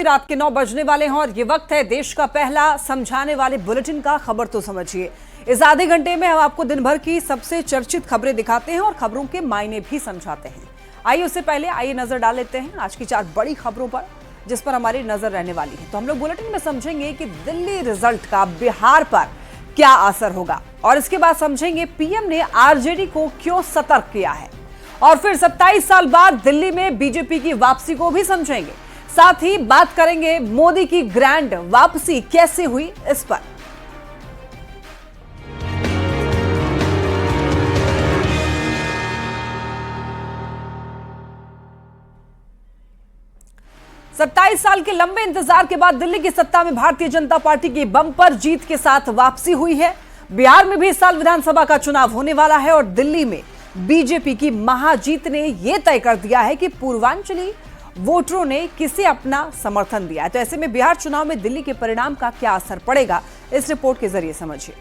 रात के 9 बजने वाले हैं और ये वक्त है देश का पहला समझाने वाले बुलेटिन का। खबर तो समझिए। इस आधे घंटे में हम आपको दिन भर की सबसे चर्चित खबरें दिखाते हैं और खबरों के मायने भी समझाते हैं। आइए उससे पहले आइए नजर डाल लेते हैं आज की 4 बड़ी खबरों पर जिस पर हमारी नजर रहने वाली है। तो हम लोग बुलेटिन में समझेंगे कि दिल्ली रिजल्ट का बिहार पर क्या असर होगा और इसके बाद समझेंगे पीएम ने आरजेडी को क्यों सतर्क किया है और फिर 27 साल बाद दिल्ली में बीजेपी की वापसी को भी समझेंगे। साथ ही बात करेंगे मोदी की ग्रैंड वापसी कैसे हुई इस पर। सत्ताईस साल के लंबे इंतजार के बाद दिल्ली की सत्ता में भारतीय जनता पार्टी की बम्पर जीत के साथ वापसी हुई है। बिहार में भी इस साल विधानसभा का चुनाव होने वाला है और दिल्ली में बीजेपी की महाजीत ने यह तय कर दिया है कि पूर्वांचली वोटरों ने किसे अपना समर्थन दिया है। तो ऐसे में बिहार चुनाव में दिल्ली के परिणाम का क्या असर पड़ेगा, इस रिपोर्ट के जरिए समझिए।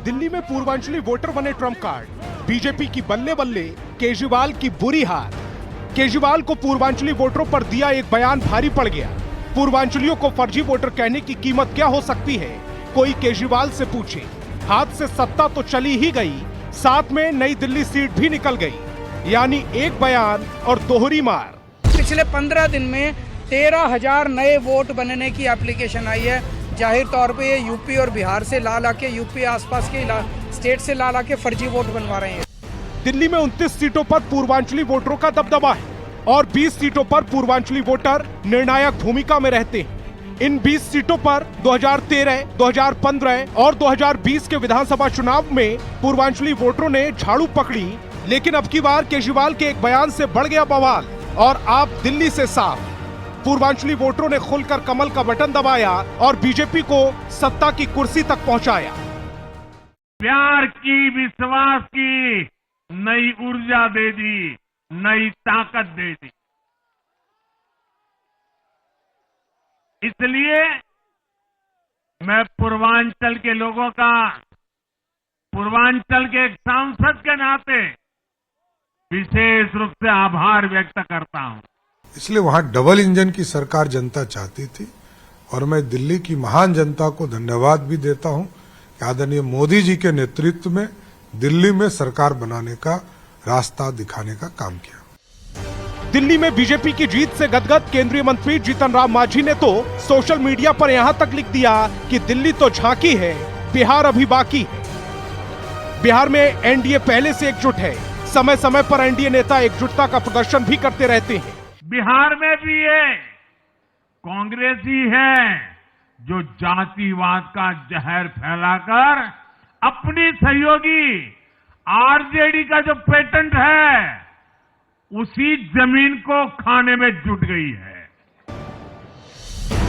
दिल्ली में पूर्वांचली वोटर बने ट्रम्प कार्ड। बीजेपी की बल्ले बल्ले, केजरीवाल की बुरी हार। केजरीवाल को पूर्वांचली वोटरों पर दिया एक बयान भारी पड़ गया। पूर्वांचलियों को फर्जी वोटर कहने की कीमत क्या हो सकती है, कोई केजरीवाल से पूछे। हाथ से सत्ता तो चली ही गई, साथ में नई दिल्ली सीट भी निकल गई। यानी एक बयान और दोहरी मार। पिछले 15 दिन में 13,000 नए वोट बनने की एप्लीकेशन आई है। जाहिर तौर पे ये यूपी और बिहार से ला के यूपी आसपास के स्टेट से ला के फर्जी वोट बनवा रहे हैं। दिल्ली में 29 सीटों पर पूर्वांचली वोटरों का दबदबा है और 20 सीटों पर पूर्वांचली वोटर निर्णायक भूमिका में रहते हैं। इन 20 सीटों पर 2013, 2015 और 2020 के विधानसभा चुनाव में पूर्वांचली वोटरों ने झाड़ू पकड़ी, लेकिन अब की बार केजरीवाल के एक बयान से बढ़ गया बवाल और आप दिल्ली से साफ। पूर्वांचली वोटरों ने खुलकर कमल का बटन दबाया और बीजेपी को सत्ता की कुर्सी तक पहुंचाया। प्यार की, विश्वास की नई ऊर्जा दे दी, नई ताकत दे दी। इसलिए मैं पूर्वांचल के लोगों का, पूर्वांचल के एक सांसद के नाते विशेष रूप से आभार व्यक्त करता हूं। इसलिए वहां डबल इंजन की सरकार जनता चाहती थी और मैं दिल्ली की महान जनता को धन्यवाद भी देता हूं कि आदरणीय मोदी जी के नेतृत्व में दिल्ली में सरकार बनाने का रास्ता दिखाने का काम किया। दिल्ली में बीजेपी की जीत से गदगद केंद्रीय मंत्री जीतन राम मांझी ने तो सोशल मीडिया पर यहां तक लिख दिया कि दिल्ली तो झांकी है, बिहार अभी बाकी है। बिहार में एनडीए पहले से एकजुट है। समय समय पर एनडीए नेता एकजुटता का प्रदर्शन भी करते रहते हैं। बिहार में भी ये कांग्रेस ही है जो जातिवाद का जहर फैलाकर अपनी सहयोगी आरजेडी का जो पेटेंट है उसी जमीन को खाने में जुट गई है।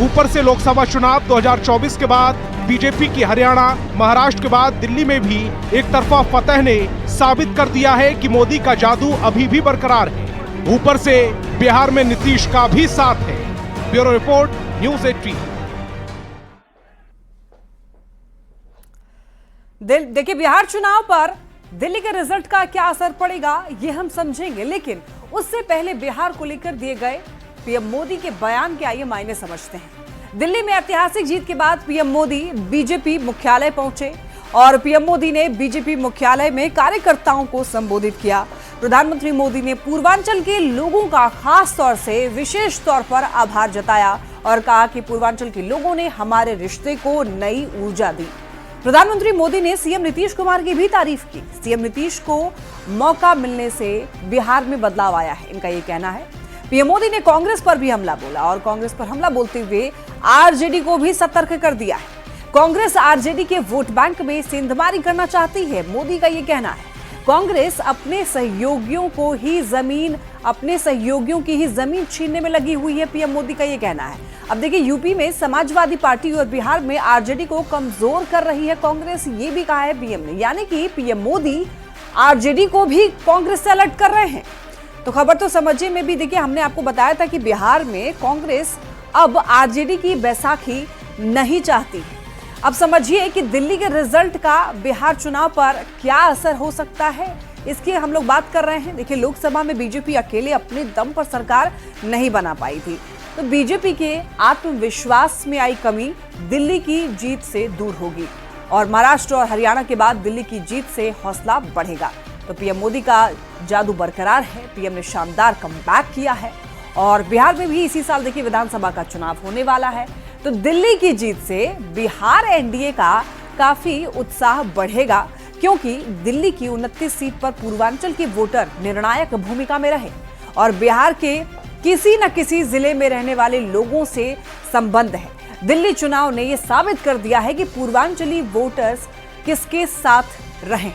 ऊपर से लोकसभा चुनाव 2024 के बाद बीजेपी की हरियाणा, महाराष्ट्र के बाद दिल्ली में भी एक तरफा फतह ने साबित कर दिया है कि मोदी का जादू अभी भी बरकरार है। ऊपर से बिहार में नीतीश का भी साथ है। Bureau report, news 18। देखिए, बिहार चुनाव पर दिल्ली के रिजल्ट का क्या असर पड़ेगा ये हम समझेंगे, लेकिन उससे पहले बिहार को लेकर दिए गए पीएम मोदी के बयान के आइए मायने समझते हैं। दिल्ली में ऐतिहासिक जीत के बाद पीएम मोदी बीजेपी मुख्यालय पहुंचे और पीएम मोदी ने बीजेपी मुख्यालय में कार्यकर्ताओं को संबोधित किया। प्रधानमंत्री मोदी ने पूर्वांचल के लोगों का खास तौर से विशेष तौर पर आभार जताया और कहा कि पूर्वांचल के लोगों ने हमारे रिश्ते को नई ऊर्जा दी। प्रधानमंत्री मोदी ने सीएम नीतीश कुमार की भी तारीफ की। सीएम नीतीश को मौका मिलने से बिहार में बदलाव आया है, इनका ये कहना है। पीएम मोदी ने कांग्रेस पर भी हमला बोला और कांग्रेस पर हमला बोलते हुए आरजेडी को भी सतर्क कर दिया है। कांग्रेस आरजेडी के वोट बैंक में सेंधमारी करना चाहती है, मोदी का ये कहना है। कांग्रेस अपने सहयोगियों की ही जमीन छीनने में लगी हुई है, पीएम मोदी का ये कहना है। अब देखिए, यूपी में समाजवादी पार्टी और बिहार में आरजेडी को कमजोर कर रही है कांग्रेस, ये भी कहा है पीएम ने। यानी कि पीएम मोदी आरजेडी को भी कांग्रेस से अलर्ट कर रहे हैं। तो खबर तो समझिए में भी देखिए, हमने आपको बताया था कि बिहार में कांग्रेस अब आरजेडी की बैसाखी नहीं चाहती है। अब समझिए कि दिल्ली के रिजल्ट का बिहार चुनाव पर क्या असर हो सकता है, इसकी हम लोग बात कर रहे हैं। देखिए, लोकसभा में बीजेपी अकेले अपने दम पर सरकार नहीं बना पाई थी, तो बीजेपी के आत्मविश्वास में आई कमी दिल्ली की जीत से दूर होगी और महाराष्ट्र और हरियाणा के बाद दिल्ली की जीत से हौसला बढ़ेगा। तो पीएम मोदी का जादू बरकरार है। पीएम ने शानदार कमबैक किया है और बिहार में भी इसी साल देखिए विधानसभा का चुनाव होने वाला है। तो दिल्ली की जीत से बिहार एनडीए का काफी उत्साह बढ़ेगा, क्योंकि दिल्ली की 29 सीट पर पूर्वांचल के वोटर निर्णायक भूमिका में रहे और बिहार के किसी न किसी जिले में रहने वाले लोगों से संबंध है। दिल्ली चुनाव ने यह साबित कर दिया है कि पूर्वांचली वोटर्स किसके साथ रहे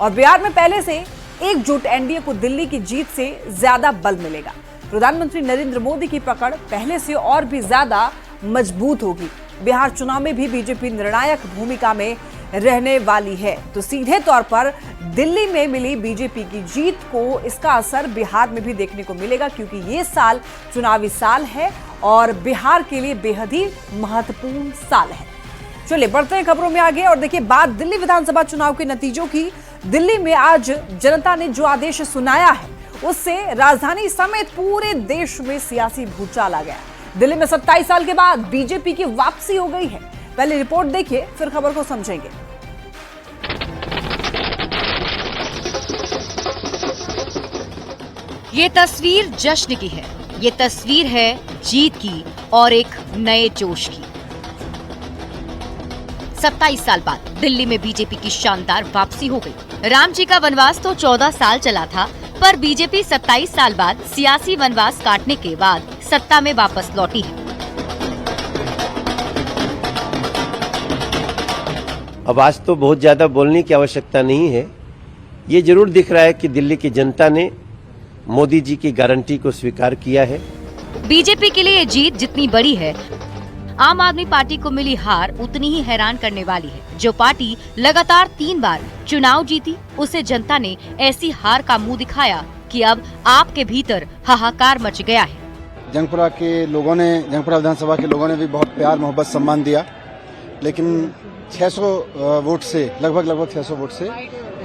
और बिहार में पहले से एकजुट एनडीए को दिल्ली की जीत से ज्यादा बल मिलेगा। प्रधानमंत्री नरेंद्र मोदी की पकड़ पहले से और भी ज्यादा मजबूत होगी। बिहार चुनाव में भी बीजेपी निर्णायक भूमिका में रहने वाली है। तो सीधे तौर पर दिल्ली में मिली बीजेपी की जीत को इसका असर बिहार में भी देखने को मिलेगा, क्योंकि ये साल चुनावी साल है और बिहार के लिए बेहद ही महत्वपूर्ण साल है। चलिए बढ़ते हैं खबरों में आगे और देखिए बात दिल्ली विधानसभा चुनाव के नतीजों की। दिल्ली में आज जनता ने जो आदेश सुनाया है उससे राजधानी समेत पूरे देश में सियासी भूचाल आ गया। दिल्ली में 27 साल के बाद बीजेपी की वापसी हो गई है। पहले रिपोर्ट देखिए, फिर खबर को समझेंगे। ये तस्वीर जश्न की है, ये तस्वीर है जीत की और एक नए जोश की। 27 साल बाद दिल्ली में बीजेपी की शानदार वापसी हो गई। राम जी का वनवास तो 14 साल चला था, पर बीजेपी 27 साल बाद सियासी वनवास काटने के बाद सत्ता में वापस लौटी है। अब आज तो बहुत ज्यादा बोलने की आवश्यकता नहीं है। ये जरूर दिख रहा है कि दिल्ली की जनता ने मोदी जी की गारंटी को स्वीकार किया है। बीजेपी के लिए ये जीत जितनी बड़ी है, आम आदमी पार्टी को मिली हार उतनी ही हैरान करने वाली है। जो पार्टी लगातार 3 बार चुनाव जीती, उसे जनता ने ऐसी हार का मुंह दिखाया कि अब आपके भीतर हाहाकार मच गया है। जंगपुरा के लोगों ने, जंगपुरा विधानसभा के लोगों ने भी बहुत प्यार मोहब्बत सम्मान दिया, लेकिन 600 वोट से लगभग 600 वोट से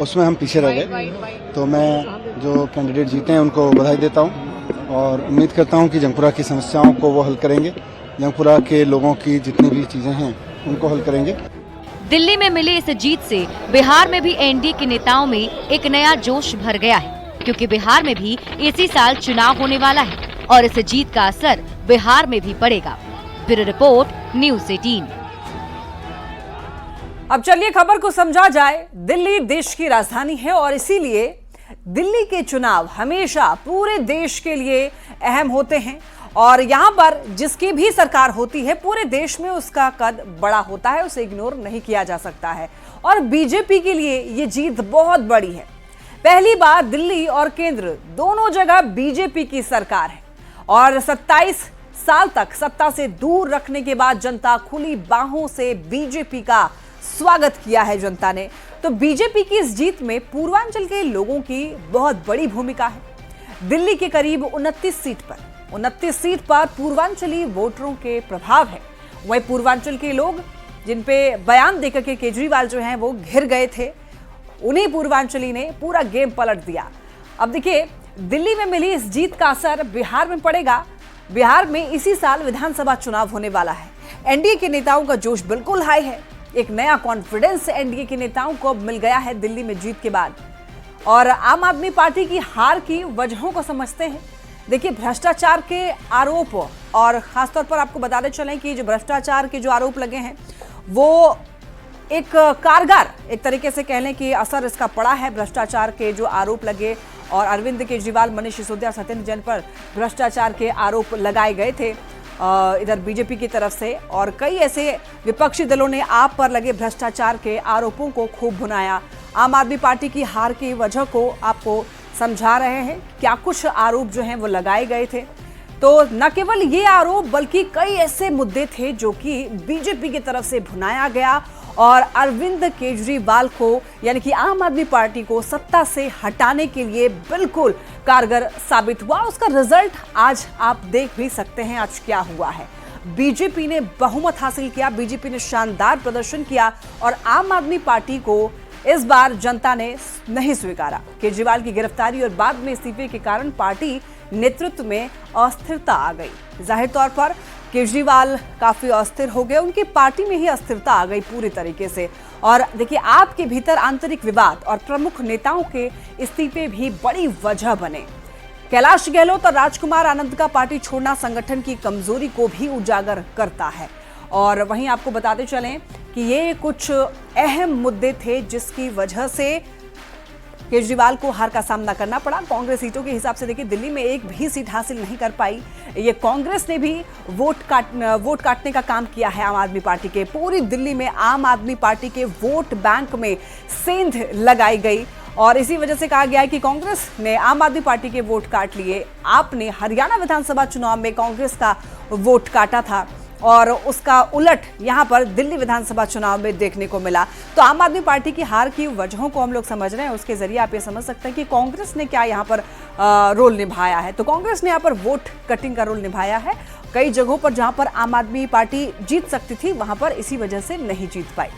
उसमें हम पीछे रह गए। तो मैं जो कैंडिडेट जीते हैं उनको बधाई देता हूं और उम्मीद करता हूं कि जंगपुरा की समस्याओं को वो हल करेंगे, जंगपुरा के लोगों की जितनी भी चीजें हैं उनको हल करेंगे। दिल्ली में मिली इस जीत से बिहार में भी एनडीए के नेताओं में एक नया जोश भर गया है, क्योंकि बिहार में भी इसी साल चुनाव होने वाला है और इस जीत का असर बिहार में भी पड़ेगा। Bureau report, news 18। अब चलिए खबर को समझा जाए। दिल्ली देश की राजधानी है और इसीलिए दिल्ली के चुनाव हमेशा पूरे देश के लिए अहम होते हैं और यहां पर जिसकी भी सरकार होती है पूरे देश में उसका कद बड़ा होता है, उसे इग्नोर नहीं किया जा सकता है। और बीजेपी के लिए ये जीत बहुत बड़ी है। पहली बार दिल्ली और केंद्र दोनों जगह बीजेपी की सरकार है और 27 साल तक सत्ता से दूर रखने के बाद जनता खुली बाहों से बीजेपी का स्वागत किया है जनता ने। तो बीजेपी की इस जीत में पूर्वांचल के लोगों की बहुत बड़ी भूमिका है। दिल्ली के करीब 29 सीट पर पूर्वांचली वोटरों के प्रभाव है। वहीं पूर्वांचल के लोग जिन पे बयान देकर के केजरीवाल जो हैं वो घिर गए थे, उन्हीं पूर्वांचली ने पूरा गेम पलट दिया। अब देखिए दिल्ली में मिली इस जीत का असर बिहार में पड़ेगा। बिहार में इसी साल विधानसभा चुनाव होने वाला है। एनडीए के नेताओं का जोश बिल्कुल हाई है। एक नया कॉन्फिडेंस एनडीए के नेताओं को अब मिल गया है दिल्ली में जीत के बाद। और आम आदमी पार्टी की हार की वजहों को समझते हैं। देखिए भ्रष्टाचार के आरोप, और खासतौर पर आपको बताते चलें कि जो भ्रष्टाचार के जो आरोप लगे हैं वो एक कारगर, एक तरीके से कह लें कि असर इसका पड़ा है। भ्रष्टाचार के जो आरोप लगे और अरविंद केजरीवाल, मनीष सिसोदिया, सत्येंद्र जैन पर भ्रष्टाचार के आरोप लगाए गए थे इधर बीजेपी की तरफ से, और कई ऐसे विपक्षी दलों ने आप पर लगे भ्रष्टाचार के आरोपों को खूब भुनाया। आम आदमी पार्टी की हार की वजह को आपको समझा रहे हैं, क्या कुछ आरोप जो हैं वो लगाए गए थे। तो न केवल ये आरोप बल्कि कई ऐसे मुद्दे थे जो कि बीजेपी की तरफ से भुनाया गया और अरविंद केजरीवाल को यानी कि आम आदमी पार्टी को सत्ता से हटाने के लिए बिल्कुल कारगर साबित हुआ। उसका रिजल्ट आज आप देख भी सकते हैं आज क्या हुआ है। बीजेपी ने बहुमत हासिल किया, बीजेपी ने शानदार प्रदर्शन किया और आम आदमी पार्टी को इस बार जनता ने नहीं स्वीकारा। केजरीवाल की गिरफ्तारी और बाद में इस्तीफे के कारण पार्टी नेतृत्व में अस्थिरता आ गई। जाहिर तौर पर केजरीवाल काफी अस्थिर हो गए, उनकी पार्टी में ही अस्थिरता आ गई पूरी तरीके से। और देखिए, आपके भीतर आंतरिक विवाद और प्रमुख नेताओं के इस्तीफे भी बड़ी वजह बने। कैलाश गहलोत और राजकुमार आनंद का पार्टी छोड़ना संगठन की कमजोरी को भी उजागर करता है। और वहीं आपको बताते चलें कि ये कुछ अहम मुद्दे थे जिसकी वजह से केजरीवाल को हार का सामना करना पड़ा। कांग्रेस सीटों के हिसाब से देखिए, दिल्ली में एक भी सीट हासिल नहीं कर पाई। ये कांग्रेस ने भी वोट काटने का काम किया है आम आदमी पार्टी के। पूरी दिल्ली में आम आदमी पार्टी के वोट बैंक में सेंध लगाई गई और इसी वजह से कहा गया है कि कांग्रेस ने आम आदमी पार्टी के वोट काट लिए। आपने हरियाणा विधानसभा चुनाव में कांग्रेस का वोट काटा था और उसका उलट यहां पर दिल्ली विधानसभा चुनाव में देखने को मिला। तो आम आदमी पार्टी की हार की वजहों को हम लोग समझ रहे हैं, उसके जरिए आप ये समझ सकते हैं कि कांग्रेस ने क्या यहां पर रोल निभाया है। तो कांग्रेस ने यहां पर वोट कटिंग का रोल निभाया है। कई जगहों पर जहां पर आम आदमी पार्टी जीत सकती थी, वहां पर इसी वजह से नहीं जीत पाई।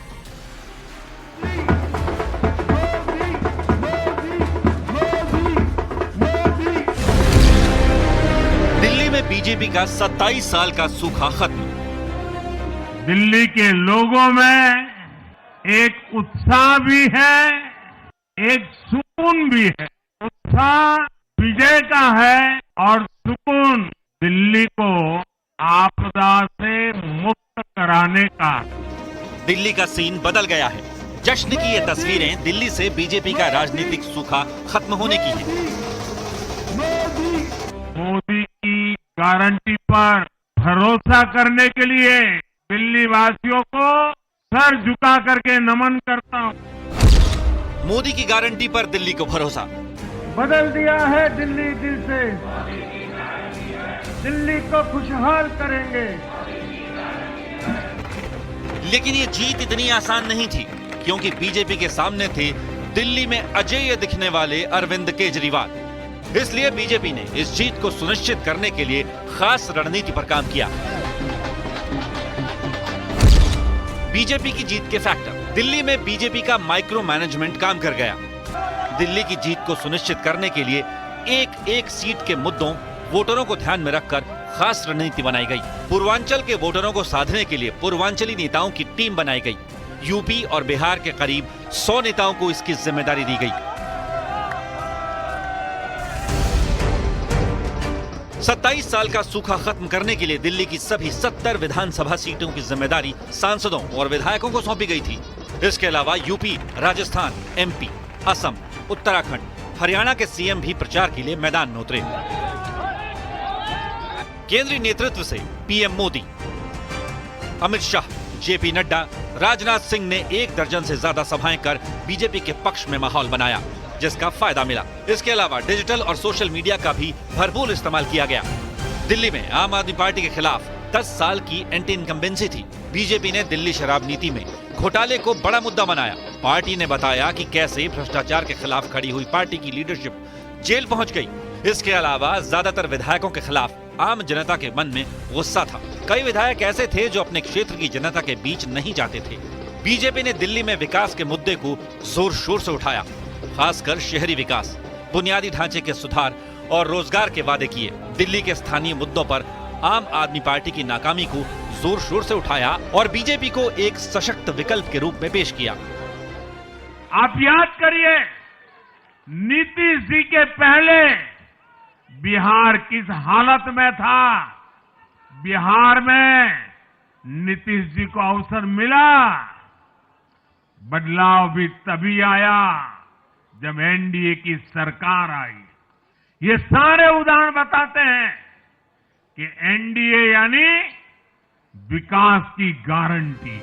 दिल्ली में बीजेपी का 27 साल का सूखा खत्म। दिल्ली के लोगों में एक उत्साह भी है, एक सुकून भी है। उत्साह विजय का है और सुकून दिल्ली को आपदा से मुक्त कराने का। दिल्ली का सीन बदल गया है। जश्न की ये तस्वीरें दिल्ली से बीजेपी का राजनीतिक सूखा खत्म होने की है। मोदी की गारंटी पर भरोसा करने के लिए दिल्ली वासियों को सर झुका करके नमन करता हूं। मोदी की गारंटी पर दिल्ली को भरोसा। बदल दिया है दिल्ली दिल से, दिल्ली को खुशहाल करेंगे। लेकिन ये जीत इतनी आसान नहीं थी, क्योंकि बीजेपी के सामने थे दिल्ली में अजेय दिखने वाले अरविंद केजरीवाल। इसलिए बीजेपी ने इस जीत को सुनिश्चित करने के लिए खास रणनीति पर काम किया। बीजेपी की जीत के फैक्टर। दिल्ली में बीजेपी का माइक्रो मैनेजमेंट काम कर गया। दिल्ली की जीत को सुनिश्चित करने के लिए एक एक सीट के मुद्दों, वोटरों को ध्यान में रखकर खास रणनीति बनाई गई। पूर्वांचल के वोटरों को साधने के लिए पूर्वांचली नेताओं की टीम बनाई गई। यूपी और बिहार के करीब 100 नेताओं को इसकी जिम्मेदारी दी गई। 27 साल का सूखा खत्म करने के लिए दिल्ली की सभी 70 विधानसभा सीटों की जिम्मेदारी सांसदों और विधायकों को सौंपी गई थी। इसके अलावा यूपी, राजस्थान, एमपी, असम, उत्तराखंड, हरियाणा के सीएम भी प्रचार के लिए मैदान में उतरे। केंद्रीय नेतृत्व से पीएम मोदी, अमित शाह, जेपी नड्डा, राजनाथ सिंह ने 1 दर्जन से ज्यादा सभाएं कर बीजेपी के पक्ष में माहौल बनाया, जिसका फायदा मिला। इसके अलावा डिजिटल और सोशल मीडिया का भी भरपूर इस्तेमाल किया गया। दिल्ली में आम आदमी पार्टी के खिलाफ 10 साल की एंटी इनकम्बेंसी थी। बीजेपी ने दिल्ली शराब नीति में घोटाले को बड़ा मुद्दा बनाया। पार्टी ने बताया कि कैसे भ्रष्टाचार के खिलाफ खड़ी हुई पार्टी की लीडरशिप जेल पहुंच गई। इसके अलावा ज्यादातर विधायकों के खिलाफ आम जनता के मन में गुस्सा था। कई विधायक ऐसे थे जो अपने क्षेत्र की जनता के बीच नहीं जाते थे। बीजेपी ने दिल्ली में विकास के मुद्दे को जोर शोर से उठाया, खासकर शहरी विकास, बुनियादी ढांचे के सुधार और रोजगार के वादे किए। दिल्ली के स्थानीय मुद्दों पर आम आदमी पार्टी की नाकामी को जोर शोर से उठाया और बीजेपी को एक सशक्त विकल्प के रूप में पेश किया। आप याद करिए, नीतीश जी के पहले बिहार किस हालत में था। बिहार में नीतीश जी को अवसर मिला। बदलाव भी तभी आया जब एनडीए की सरकार आई। ये सारे उदाहरण बताते हैं कि एनडीए यानी विकास की गारंटी।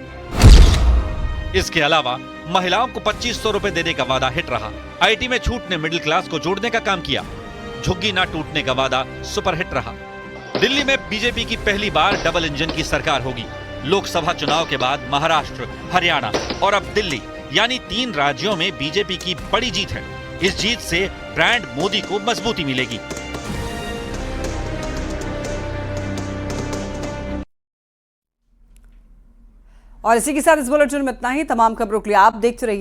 इसके अलावा महिलाओं को 2500 रुपए देने का वादा हिट रहा। आईटी में छूट ने मिडिल क्लास को जोड़ने का काम किया। झुग्गी ना टूटने का वादा सुपर हिट रहा। दिल्ली में बीजेपी की पहली बार डबल इंजन की सरकार होगी। लोकसभा चुनाव के बाद महाराष्ट्र, हरियाणा और अब दिल्ली यानी 3 राज्यों में बीजेपी की बड़ी जीत है। इस जीत से ब्रांड मोदी को मजबूती मिलेगी। और इसी के साथ इस बुलेटिन में इतना ही। तमाम खबरों के लिए आप देखते रहिए